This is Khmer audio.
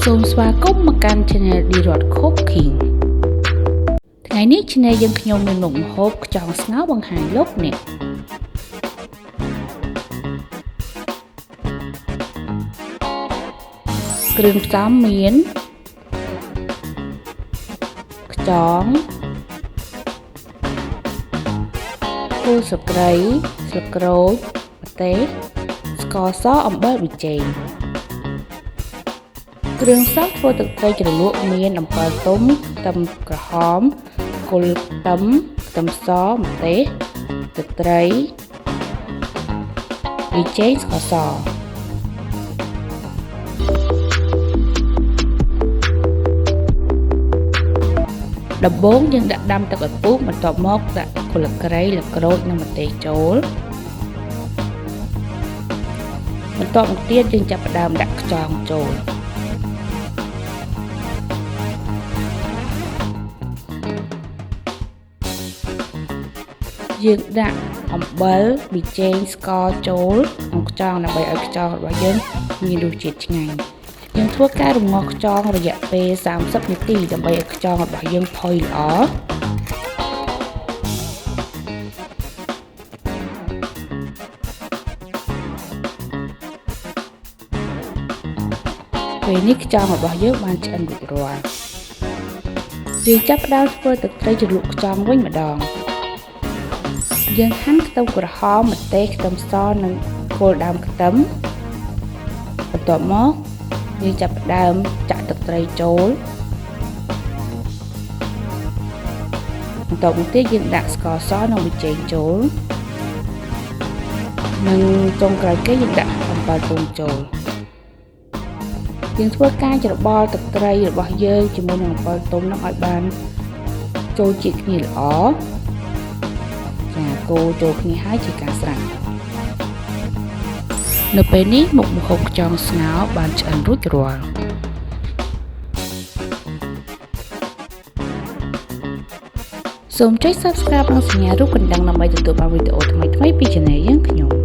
សូមស្វាគមន៍មកកាន់ Channel Dirot Cooking ថ្ងៃនេះ Channel យើងខ្ញុំមានមុខម្ហូបខ្យងស្ងោរបង្ហាញលោកអ្នកគ្រឿងផ្សំមានខ្យងគល់ស្លឹកគ្រៃស្លឹកក្រូចម្ទេសស្ករសអំបិលប៊ីចេងគ្រឿងផ្សំធ្វើទឹកត្រីជ្រលក់មានអំពិលទុំខ្ទឹមក្រហមគល់ខ្ទឹមសម្ទេសទឹកត្រីប៊ីចេងស្ករសដំបូងយើងដាក់ដាំទឹកឲ្យពុះបន្ទាប់មកដាក់គល់ស្លឹកគ្រៃល្ក្រូចនិងម្ទេសចូលបន្ទាប់មកទៀតយើងចាប់ផ្ដើមដាក់ខ្យងចូលយើងដាក់អំបិលប៊ីចេងស្ករចូលក្នុងខ្យងដើម្បីឲ្យខ្យងរបស់យើងមានរសជាតិឆ្ងាញ់យើងធ្វើការរំងាស់ខ្យងរយៈពេល30នាទីដើម្បីឲ្យខ្យងរបស់យើងផុយល្អពេលនេះខ្យងរបស់យើងបានឆ្អិនរួចរាល់យើងចាប់ផ្ដើមធ្វើទឹកត្រីជ្រលក់ខ្យងវិញម្ដងយើងហាន់ខ្ទឹមក្រហមម្ទេសខ្ទឹមសនិងគល់ដើមខ្ទឹមបន្ទាប់មកយើងចាប់ផ្ដើមចាក់ទឹកត្រីចូលបន្ទាប់មកទៀតយើងដាក់ស្ករសនិងប៊ីចេងចូលនិងចុងក្រោយគេយើងដាក់អំបិលទុំចូលយើងធ្វើការច្របល់ទឹកត្រីរបស់យើងជាមួយនឹងអំបិលទុំនឹងឲ្យបានចូលជាតិគ្នាល្អកូរចូលគ្នាហើយជាការស្រេចនៅពេលនេះមុខម្ហូបខ្យងស្ងោរបានឆ្អិនរួចរាល់សូមចុច Subscribe និងសញ្ញារូបកណ្ដឹងដើម្បីទទួលបានវីដេអូថ្មីៗពី Channel យើងខ្ញុំ